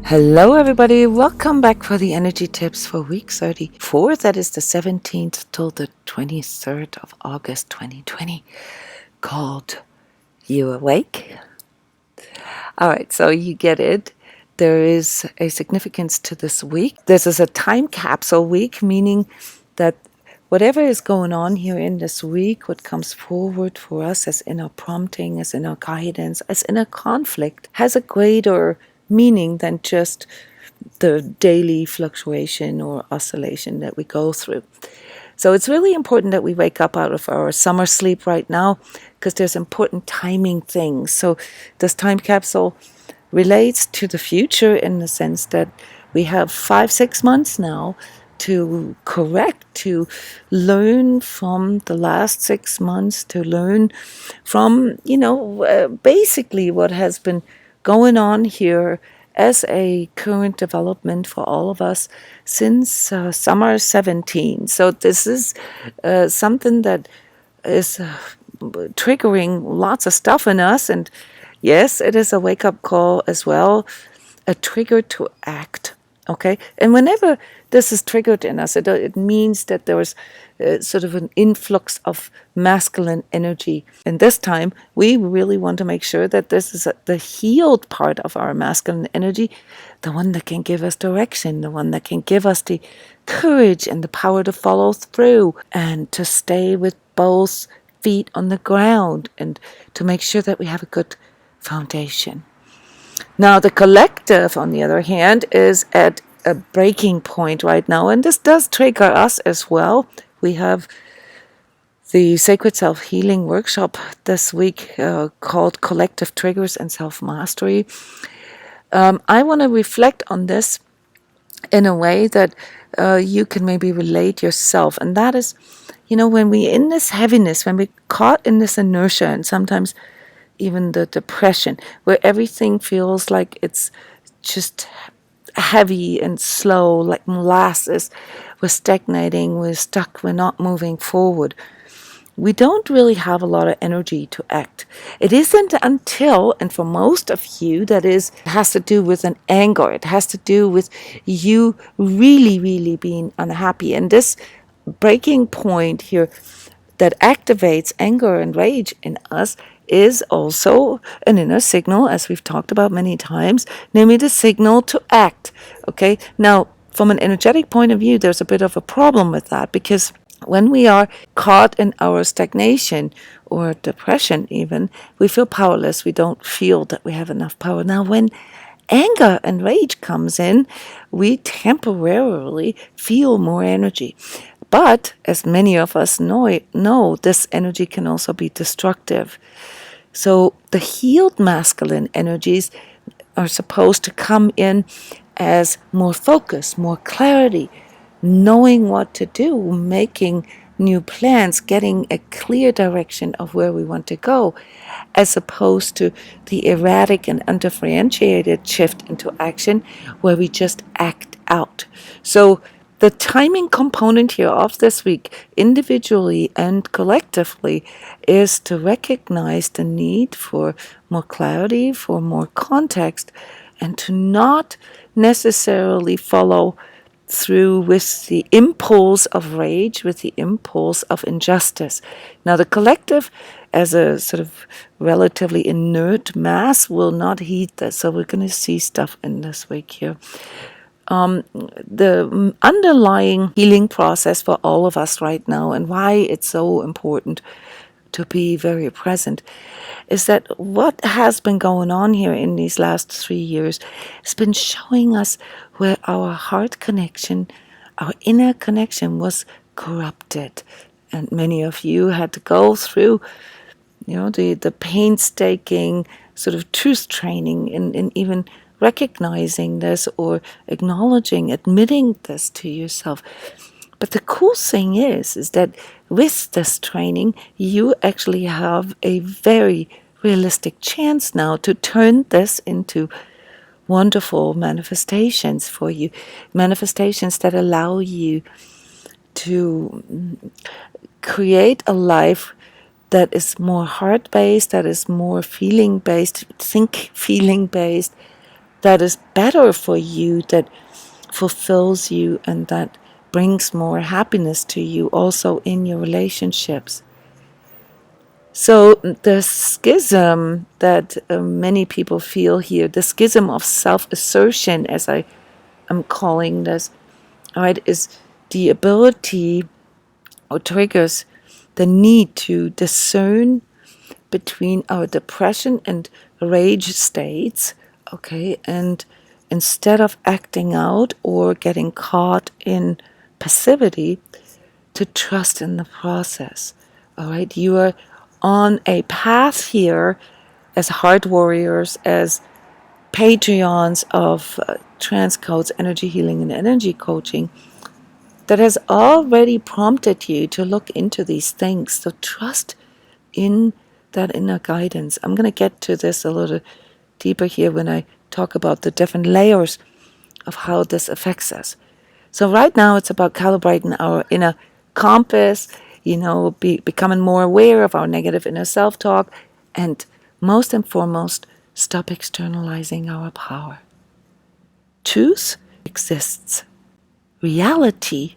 Hello everybody, welcome back for the energy tips for week 34. That is the 17th till the 23rd of August 2020, called You Awake? Alright, so you get it. There is a significance to this week. This is a time capsule week, meaning that whatever is going on here in this week, what comes forward for us as inner prompting, as inner guidance, as inner conflict, has a greater meaning than just the daily fluctuation or oscillation that we go through. So it's really important that we wake up out of our summer sleep right now, because there's important timing things. So this time capsule relates to the future in the sense that we have 5-6 months now to correct, to learn from the last 6 months, to learn from, basically what has been going on here as a current development for all of us since summer 17. So this is something that is triggering lots of stuff in us, and yes, it is a wake-up call as well, a trigger to act. Okay, and whenever this is triggered in us, it means that there is sort of an influx of masculine energy. And this time, we really want to make sure that this is the healed part of our masculine energy, the one that can give us direction, the one that can give us the courage and the power to follow through and to stay with both feet on the ground and to make sure that we have a good foundation. Now, the collective, on the other hand, is at a breaking point right now, and this does trigger us as well. We have the Sacred Self-Healing workshop this week called Collective Triggers and Self-Mastery. I want to reflect on this in a way that you can maybe relate yourself, and that is, when we're in this heaviness, when we're caught in this inertia, and sometimes even the depression, where everything feels like it's just heavy and slow, like molasses. We're stagnating, we're stuck, we're not moving forward. We don't really have a lot of energy to act. It isn't until, and for most of you, that is, it has to do with an anger. It has to do with you really, really being unhappy. And this breaking point here that activates anger and rage in us is also an inner signal, as we've talked about many times, namely the signal to act. Okay, now from an energetic point of view, there's a bit of a problem with that, because when we are caught in our stagnation or depression even, we feel powerless. We don't feel that we have enough power. Now, when anger and rage comes in, we temporarily feel more energy. But, as many of us know, this energy can also be destructive. So the healed masculine energies are supposed to come in as more focus, more clarity, knowing what to do, making new plans, getting a clear direction of where we want to go, as opposed to the erratic and undifferentiated shift into action where we just act out. So the timing component here of this week, individually and collectively, is to recognize the need for more clarity, for more context, and to not necessarily follow through with the impulse of rage, with the impulse of injustice. Now, the collective, as a sort of relatively inert mass, will not heed this. So we're going to see stuff in this week here. The underlying healing process for all of us right now, and why it's so important to be very present, is that what has been going on here in these last 3 years has been showing us where our heart connection, our inner connection, was corrupted. And many of you had to go through the painstaking sort of truth training in even recognizing this or acknowledging, admitting this to yourself. But the cool thing is that with this training, you actually have a very realistic chance now to turn this into wonderful manifestations for you, manifestations that allow you to create a life that is more heart-based, that is more feeling-based, think-feeling-based, that is better for you, that fulfills you, and that brings more happiness to you also in your relationships. So the schism that many people feel here, the schism of self-assertion, as I am calling this, right, is the ability or triggers the need to discern between our depression and rage states, okay, and instead of acting out or getting caught in passivity, to trust in the process. All right, you are on a path here as heart warriors, as Patreons of transCODES, energy healing and energy coaching, that has already prompted you to look into these things. So trust in that inner guidance. I'm going to get to this a little deeper here when I talk about the different layers of how this affects us. So right now it's about calibrating our inner compass, becoming more aware of our negative inner self-talk, and most and foremost, stop externalizing our power. Truth exists. Reality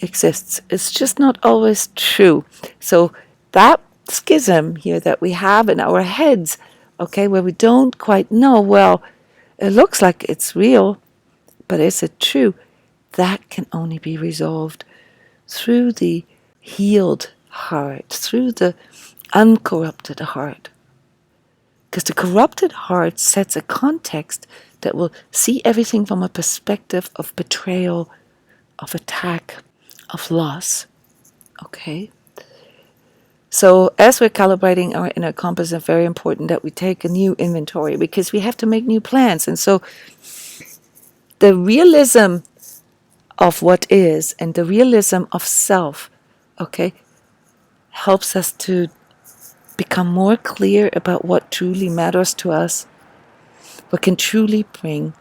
exists. It's just not always true. So that schism here that we have in our heads, okay, where we don't quite know, well, it looks like it's real, but is it true? That can only be resolved through the healed heart, through the uncorrupted heart. Because the corrupted heart sets a context that will see everything from a perspective of betrayal, of attack, of loss. Okay? So as we're calibrating our inner compass, it's very important that we take a new inventory, because we have to make new plans. And so the realism of what is and the realism of self, okay, helps us to become more clear about what truly matters to us, what can truly bring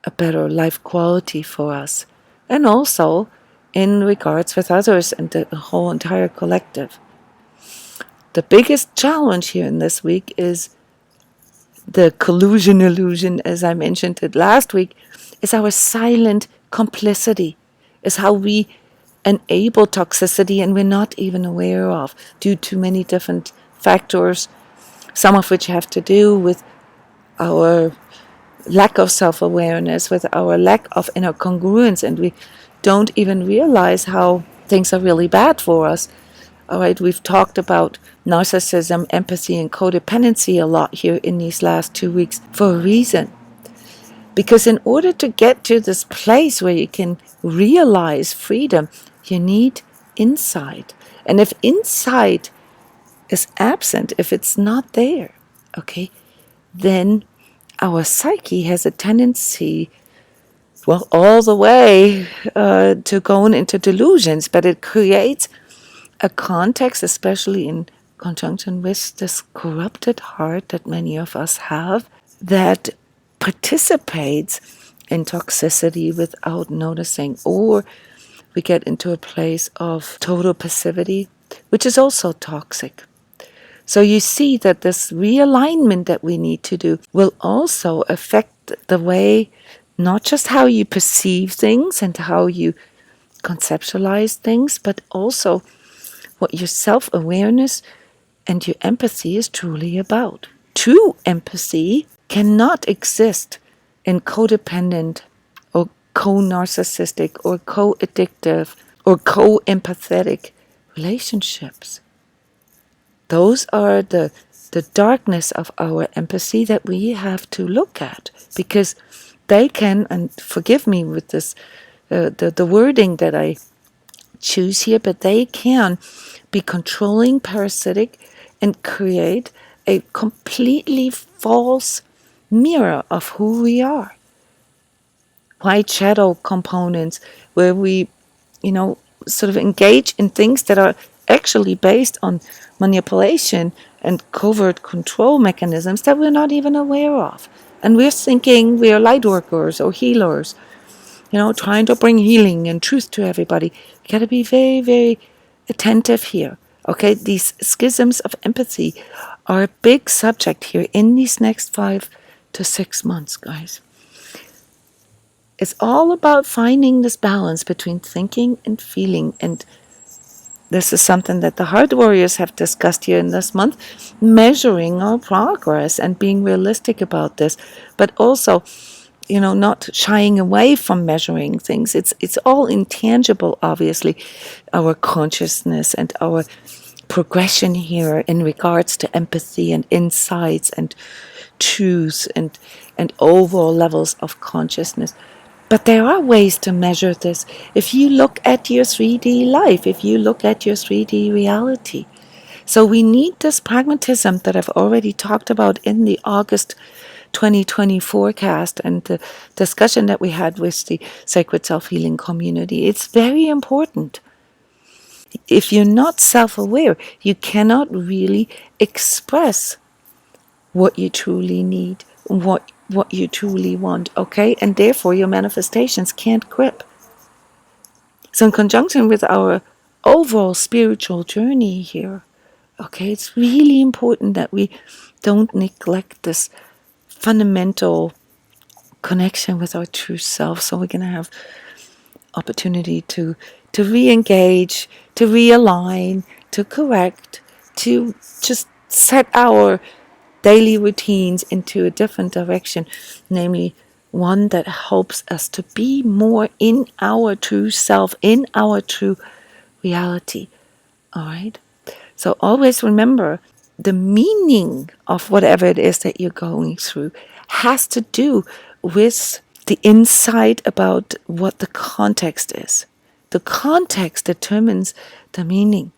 a better life quality for us, and also in regards with others and the whole entire collective. The biggest challenge here in this week is the collusion illusion, as I mentioned it last week, is our silent complicity, is how we enable toxicity and we're not even aware of, due to many different factors, some of which have to do with our lack of self-awareness, with our lack of inner congruence, and we don't even realize how things are really bad for us. All right, we've talked about narcissism, empathy, and codependency a lot here in these last 2 weeks for a reason. Because in order to get to this place where you can realize freedom, you need insight. And if insight is absent, if it's not there, okay, then our psyche has a tendency, well, all the way to going into delusions, but it creates a context, especially in conjunction with this corrupted heart that many of us have, that participates in toxicity without noticing, or we get into a place of total passivity, which is also toxic. So you see that this realignment that we need to do will also affect the way, not just how you perceive things and how you conceptualize things, but also what your self-awareness and your empathy is truly about. True empathy cannot exist in codependent or co-narcissistic or co-addictive or co-empathetic relationships. Those are the darkness of our empathy that we have to look at, because they can, and forgive me with this, the wording that I choose here, but they can be controlling, parasitic, and create a completely false mirror of who we are. White shadow components where we, sort of engage in things that are actually based on manipulation and covert control mechanisms that we're not even aware of. And we're thinking we are light workers or healers, trying to bring healing and truth to everybody. You got to be very, very attentive here. Okay, these schisms of empathy are a big subject here in these next 5 to 6 months, guys. It's all about finding this balance between thinking and feeling. And this is something that the Heart Warriors have discussed here in this month, measuring our progress and being realistic about this, but also, not shying away from measuring things. It's all intangible, obviously, our consciousness and our progression here in regards to empathy and insights and truths and overall levels of consciousness. But there are ways to measure this. If you look at your 3D life, if you look at your 3D reality. So we need this pragmatism that I've already talked about in the August 2020 forecast and the discussion that we had with the Sacred Self-Healing community. It's very important. If you're not self-aware, you cannot really express what you truly need, what you truly want, okay? And therefore your manifestations can't grip. So in conjunction with our overall spiritual journey here, okay, it's really important that we don't neglect this fundamental connection with our true self. So we're going to have opportunity to re-engage, to realign, to correct, to just set our daily routines into a different direction, namely one that helps us to be more in our true self, in our true reality. All right? So always remember, the meaning of whatever it is that you're going through has to do with the insight about what the context is. The context determines the meaning.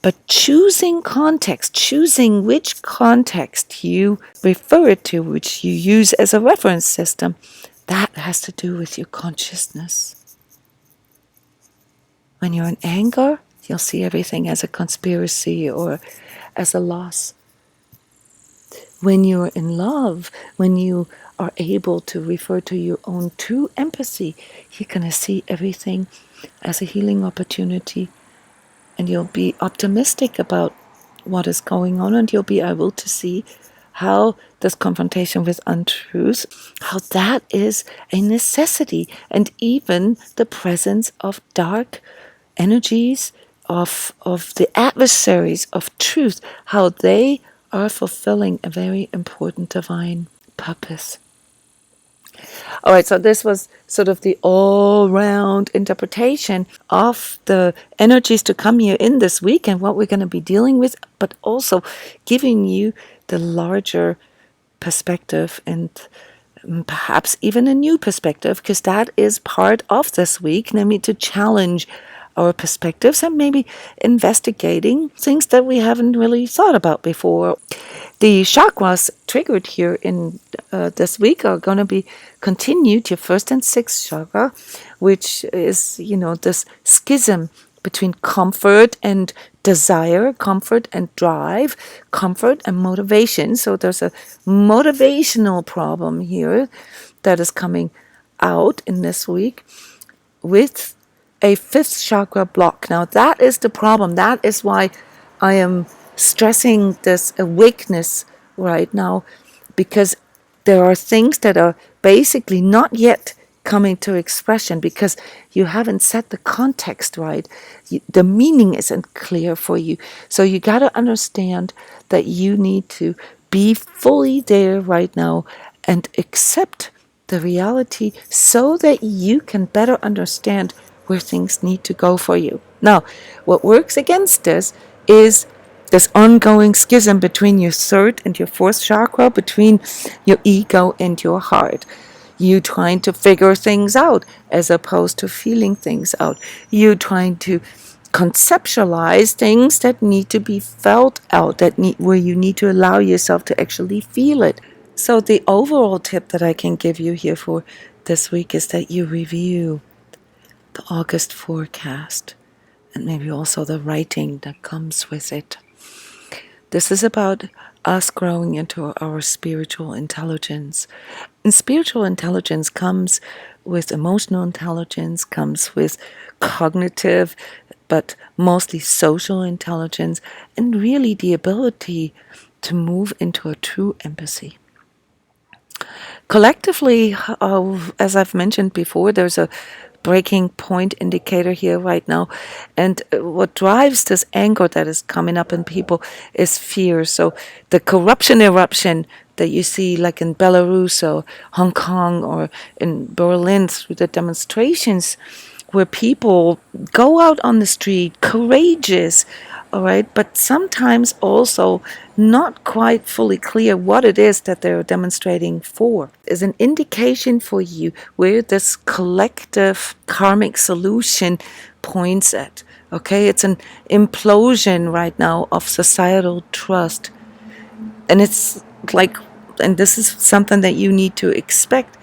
But choosing context, choosing which context you refer to, which you use as a reference system, that has to do with your consciousness. When you're in anger, you'll see everything as a conspiracy or as a loss. When you're in love, when you are able to refer to your own true empathy, you're going to see everything as a healing opportunity. And you'll be optimistic about what is going on, and you'll be able to see how this confrontation with untruth, how that is a necessity, and even the presence of dark energies, of the adversaries of truth, how they are fulfilling a very important divine purpose. All right, so this was sort of the all-round interpretation of the energies to come here in this week and what we're going to be dealing with, but also giving you the larger perspective and perhaps even a new perspective, because that is part of this week, namely to challenge our perspectives and maybe investigating things that we haven't really thought about before. The chakras triggered here in this week are going to be continued, your first and sixth chakra, which is, this schism between comfort and desire, comfort and drive, comfort and motivation. So there's a motivational problem here that is coming out in this week with a fifth chakra block. Now that is the problem. That is why I am stressing this awakeness right now, because there are things that are basically not yet coming to expression because you haven't set the context right. The meaning isn't clear for you. So you got to understand that you need to be fully there right now and accept the reality so that you can better understand where things need to go for you. Now, what works against this is this ongoing schism between your third and your fourth chakra, between your ego and your heart. You trying to figure things out as opposed to feeling things out. You trying to conceptualize things that need to be felt out, where you need to allow yourself to actually feel it. So the overall tip that I can give you here for this week is that you review the August forecast and maybe also the writing that comes with it. This is about us growing into our spiritual intelligence. And spiritual intelligence comes with emotional intelligence, comes with cognitive, but mostly social intelligence, and really the ability to move into a true empathy. Collectively, as I've mentioned before, there's a breaking point indicator here right now. And what drives this anger that is coming up in people is fear. So the corruption eruption that you see, like in Belarus or Hong Kong or in Berlin through the demonstrations, where people go out on the street, courageous, all right, but sometimes also not quite fully clear what it is that they're demonstrating for, is an indication for you where this collective karmic solution points at. Okay, it's an implosion right now of societal trust. And it's like, and this is something that you need to expect,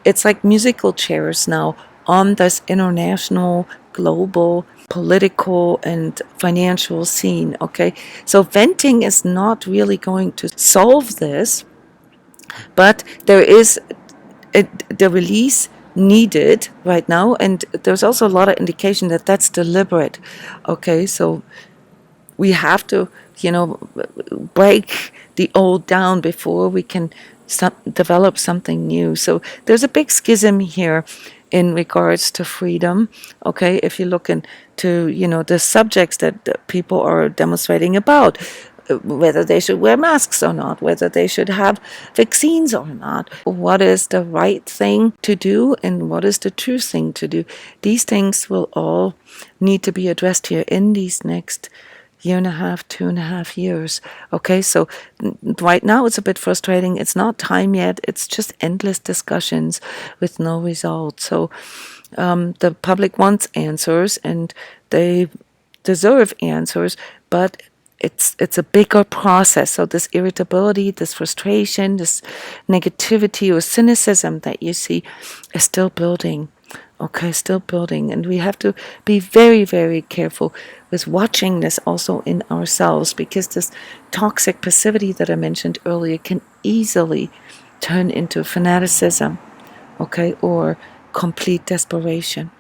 it's like musical chairs now on this international, global, political, and financial scene. Okay, so venting is not really going to solve this, but there is the release needed right now, and there's also a lot of indication that that's deliberate. Okay, so we have to, break the old down before we can develop something new. So there's a big schism here in regards to freedom. Okay, if you look into, the subjects that people are demonstrating about, whether they should wear masks or not, whether they should have vaccines or not, what is the right thing to do and what is the true thing to do. These things will all need to be addressed here in these next year and a half, 2.5 years. Okay, so right now it's a bit frustrating. It's not time yet. It's just endless discussions with no result. So the public wants answers and they deserve answers, but it's a bigger process. So this irritability, this frustration, this negativity or cynicism that you see is still building. Okay, still building. And we have to be very, very careful with watching this also in ourselves, because this toxic passivity that I mentioned earlier can easily turn into fanaticism, okay, or complete desperation.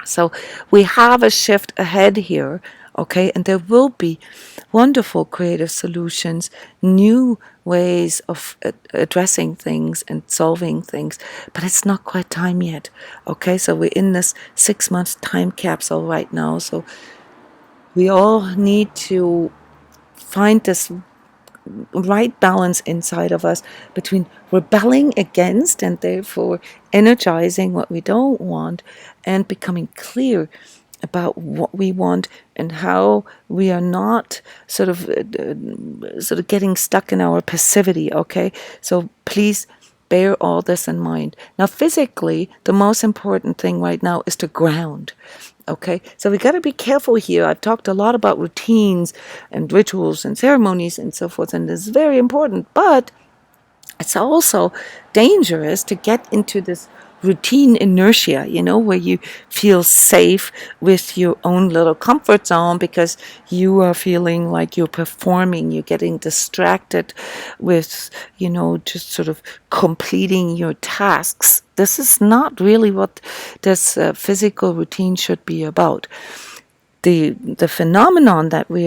So we have a shift ahead here, okay, and there will be wonderful creative solutions, new ways of addressing things and solving things, but it's not quite time yet, okay? So we're in this 6 months time capsule right now, so we all need to find this right balance inside of us between rebelling against and therefore energizing what we don't want and becoming clear about what we want and how we are not sort of getting stuck in our passivity. Okay, so please bear all this in mind. Now, physically, the most important thing right now is to ground. Okay, so we got to be careful here. I've talked a lot about routines and rituals and ceremonies and so forth, and it's very important, but it's also dangerous to get into this routine inertia, where you feel safe with your own little comfort zone because you are feeling like you're performing, you're getting distracted with, just sort of completing your tasks. This is not really what this physical routine should be about. The phenomenon that we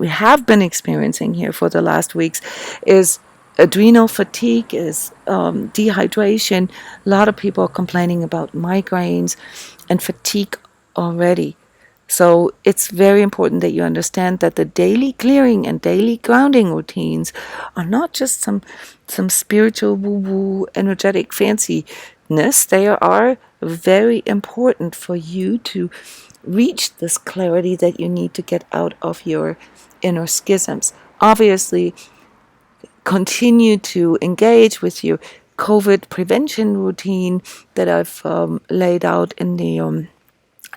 have been experiencing here for the last weeks is adrenal fatigue, is dehydration. A lot of people are complaining about migraines and fatigue already. So it's very important that you understand that the daily clearing and daily grounding routines are not just some spiritual woo-woo energetic fanciness. They are very important for you to reach this clarity that you need to get out of your inner schisms. Obviously, continue to engage with your COVID prevention routine that I've laid out in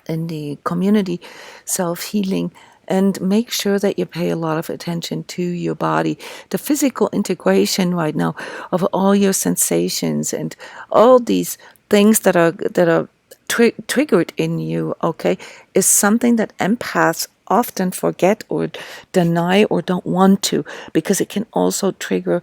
the community self-healing, and make sure that you pay a lot of attention to your body. The physical integration right now of all your sensations and all these things that are triggered in you, okay, is something that empaths often forget or deny or don't want to, because it can also trigger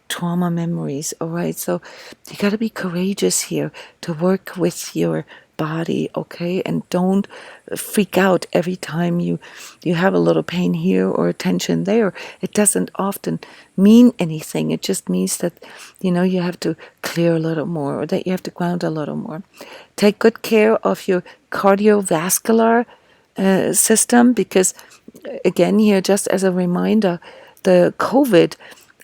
trauma memories. All right, so you got to be courageous here to work with your body, okay? And don't freak out every time you have a little pain here or a tension there. It doesn't often mean anything. It just means that, you have to clear a little more, or that you have to ground a little more. Take good care of your cardiovascular system, because again here, just as a reminder, the COVID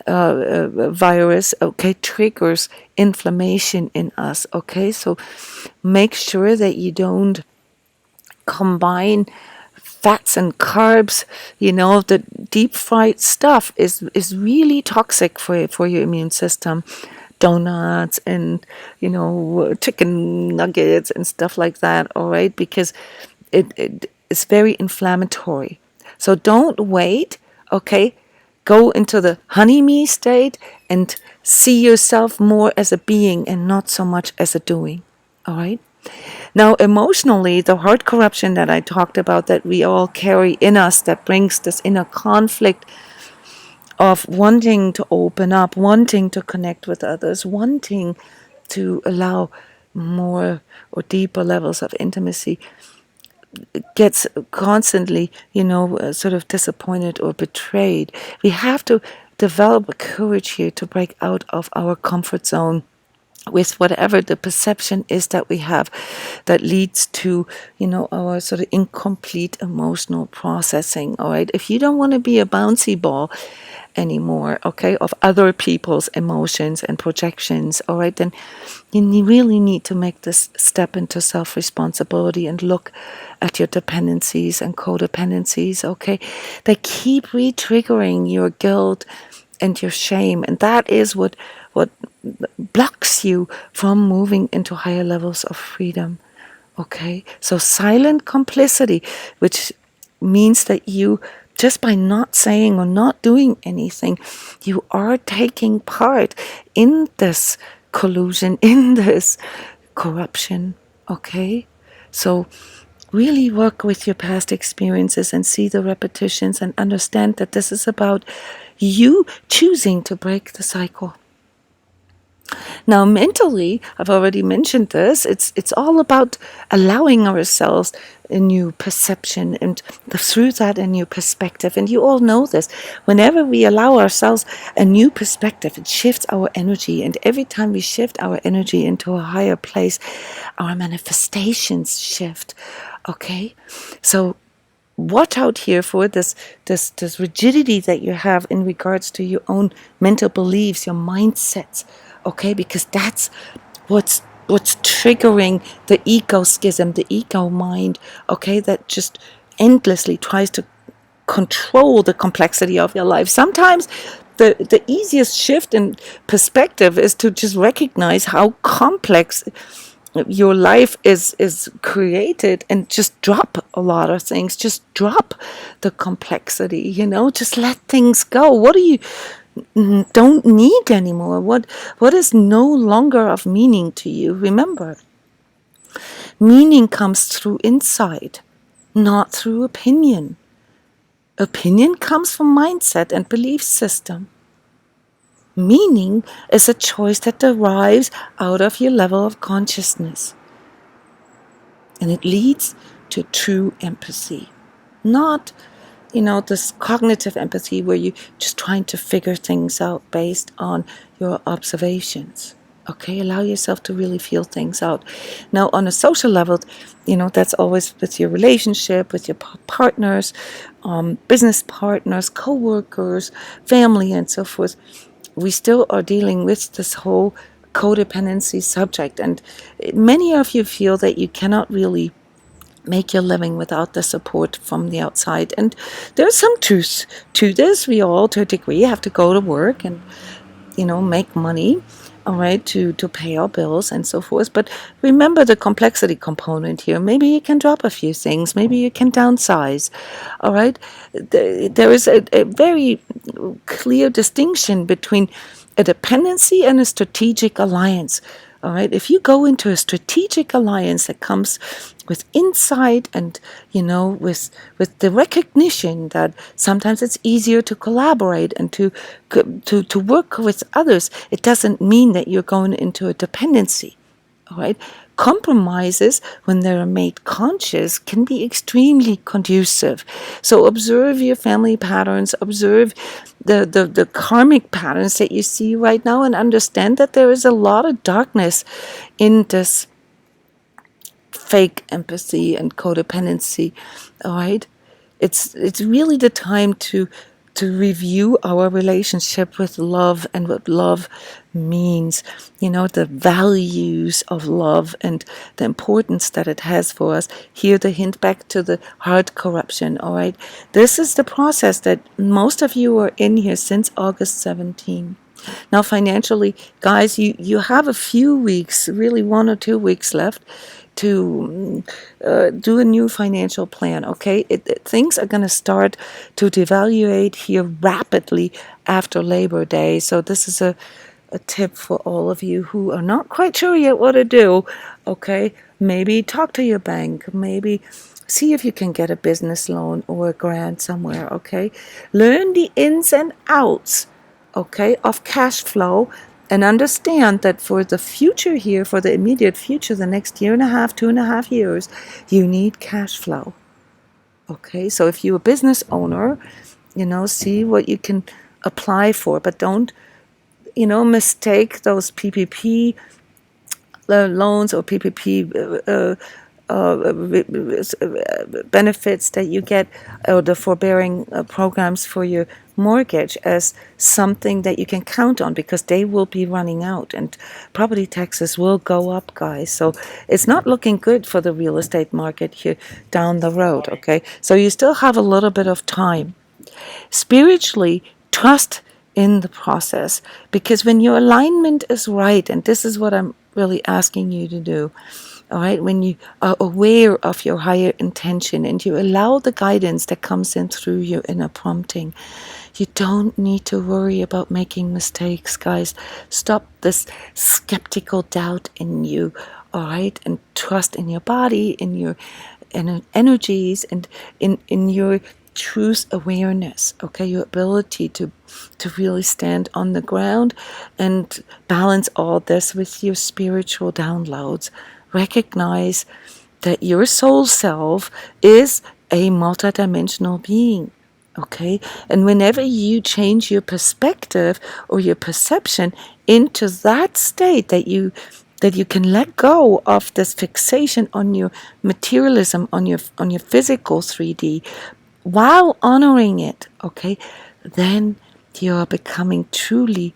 virus, okay, triggers inflammation in us, okay? So make sure that you don't combine fats and carbs. The deep fried stuff is really toxic for your immune system. Donuts and, chicken nuggets and stuff like that, all right? Because it's very inflammatory. So don't wait, okay? Go into the honey me state and see yourself more as a being and not so much as a doing, all right? Now, emotionally, the heart corruption that I talked about, that we all carry in us, that brings this inner conflict of wanting to open up, wanting to connect with others, wanting to allow more or deeper levels of intimacy, gets constantly, sort of disappointed or betrayed. We have to develop a courage here to break out of our comfort zone with whatever the perception is that we have, that leads to, our sort of incomplete emotional processing, all right? If you don't want to be a bouncy ball anymore, okay, of other people's emotions and projections, all right, then you really need to make this step into self-responsibility and look at your dependencies and codependencies, okay? They keep re-triggering your guilt and your shame, and that is what blocks you from moving into higher levels of freedom, okay? So silent complicity, which means that you, just by not saying or not doing anything, you are taking part in this collusion, in this corruption, okay? So really work with your past experiences and see the repetitions and understand that this is about you choosing to break the cycle. Now, mentally, I've already mentioned this, it's all about allowing ourselves a new perception, and through that a new perspective. And you all know this. Whenever we allow ourselves a new perspective, it shifts our energy. And every time we shift our energy into a higher place, our manifestations shift. Okay? So watch out here for this rigidity that you have in regards to your own mental beliefs, your mindsets. Okay, because that's what's triggering the ego schism, the ego mind, okay, that just endlessly tries to control the complexity of your life. Sometimes the easiest shift in perspective is to just recognize how complex your life is created, and just drop a lot of things. Just drop the complexity, just let things go. What do you don't need anymore? What is no longer of meaning to you? Remember, meaning comes through insight, not through opinion. Opinion comes from mindset and belief system. Meaning is a choice that derives out of your level of consciousness. And it leads to true empathy. Not, this cognitive empathy where you're just trying to figure things out based on your observations. Okay, allow yourself to really feel things out. Now, on a social level, that's always with your relationship, with your partners, business partners, co-workers, family, and so forth. We still are dealing with this whole codependency subject. And many of you feel that you cannot really make your living without the support from the outside. And there's some truth to this. We all, to a degree, have to go to work and, make money, all right, to pay our bills and so forth. But remember the complexity component here. Maybe you can drop a few things. Maybe you can downsize, all right? There is a very clear distinction between a dependency and a strategic alliance. All right, if you go into a strategic alliance that comes with insight and, with the recognition that sometimes it's easier to collaborate and to work with others, it doesn't mean that you're going into a dependency. All right, compromises, when they're made conscious, can be extremely conducive. So observe your family patterns, observe the karmic patterns that you see right now, and understand that there is a lot of darkness in this fake empathy and codependency. All right, it's really the time to review our relationship with love and what love means, the values of love and the importance that it has for us. Here, the hint back to the heart corruption. All right, this is the process that most of you are in here since August 17. Now, financially, guys, you have a few weeks, really 1 or 2 weeks left to do a new financial plan, okay? Things are going to start to devaluate here rapidly after Labor Day. So this is a tip for all of you who are not quite sure yet what to do, okay? Maybe talk to your bank. Maybe see if you can get a business loan or a grant somewhere, okay? Learn the ins and outs, okay, of cash flow, and understand that for the future here, for the immediate future, the next year and a half, 2.5 years, you need cash flow. Okay, so if you're a business owner, see what you can apply for, but don't, mistake those PPP loans or PPP benefits that you get, or the forbearing programs for your mortgage, as something that you can count on, because they will be running out and property taxes will go up, guys. So it's not looking good for the real estate market here down the road, okay? So you still have a little bit of time. Spiritually, trust in the process, because when your alignment is right, and this is what I'm really asking you to do, all right, when you are aware of your higher intention and you allow the guidance that comes in through your inner prompting, you don't need to worry about making mistakes, guys. Stop this skeptical doubt in you, all right, and trust in your body, in your energies, and in your truth awareness, okay, your ability to really stand on the ground and balance all this with your spiritual downloads. Recognize that your soul self is a multidimensional being, okay? And whenever you change your perspective or your perception into that state that you can let go of this fixation on your materialism, on your physical 3D, while honoring it, okay, then you are becoming truly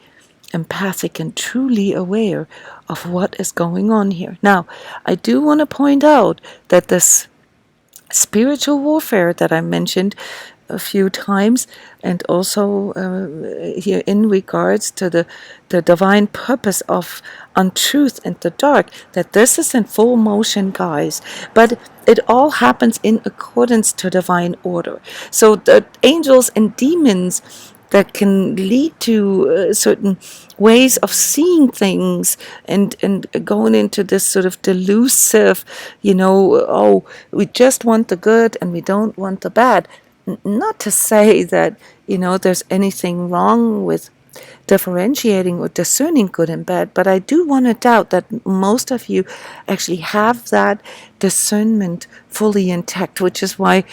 empathic and truly aware of what is going on here. Now, I do want to point out that this spiritual warfare that I mentioned a few times, and also here in regards to the divine purpose of untruth and the dark, that this is in full motion, guys, but it all happens in accordance to divine order. So the angels and demons that can lead to certain ways of seeing things and going into this sort of delusive, oh, we just want the good and we don't want the bad. Not to say that, there's anything wrong with differentiating or discerning good and bad, but I do want to doubt that most of you actually have that discernment fully intact, which is why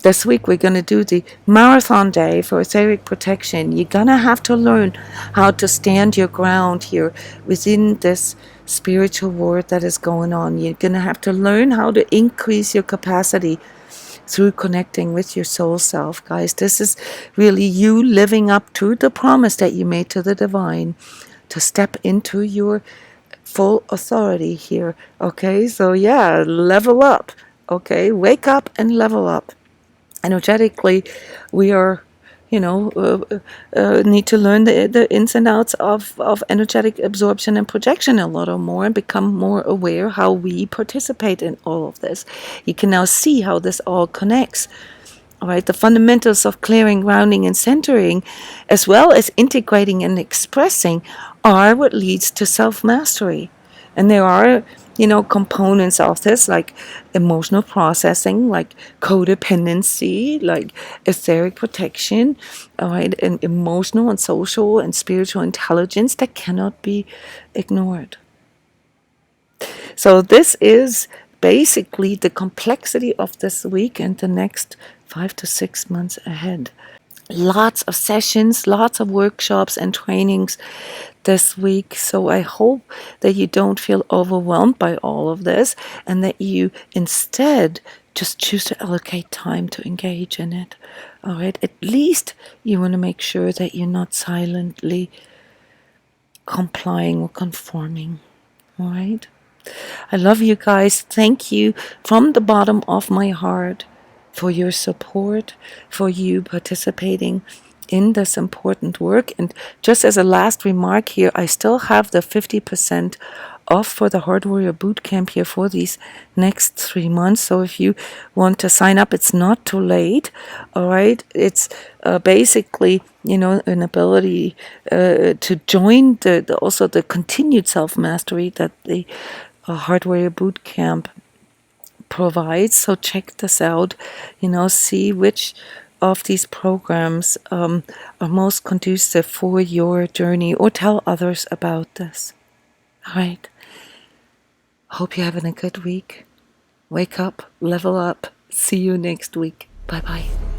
this week we're going to do the marathon day for etheric protection. You're going to have to learn how to stand your ground here within this spiritual war that is going on. You're going to have to learn how to increase your capacity through connecting with your soul self, guys. This is really you living up to the promise that you made to the divine to step into your full authority here, okay? So yeah, level up, okay? Wake up and level up. Energetically, we are, need to learn the ins and outs of energetic absorption and projection a little more, and become more aware how we participate in all of this. You can now see how this all connects. All right, the fundamentals of clearing, grounding, and centering, as well as integrating and expressing, are what leads to self-mastery. And there are, components of this, like emotional processing, like codependency, like etheric protection, all right, and emotional and social and spiritual intelligence that cannot be ignored. So this is basically the complexity of this week and the next 5 to 6 months ahead. Lots of sessions, lots of workshops and trainings this week. So I hope that you don't feel overwhelmed by all of this and that you instead just choose to allocate time to engage in it. All right. At least you want to make sure that you're not silently complying or conforming. All right. I love you guys. Thank you from the bottom of my heart for your support, for you participating in this important work. And just as a last remark here, I still have the 50% off for the Heart Warrior Bootcamp here for these next 3 months. So if you want to sign up, it's not too late. All right. It's basically, an ability to join also the continued self-mastery that the Heart Warrior Bootcamp provides. So check this out, see which of these programs are most conducive for your journey, or tell others about this. All right. Hope you're having a good week. Wake up, level up. See you next week. Bye-bye.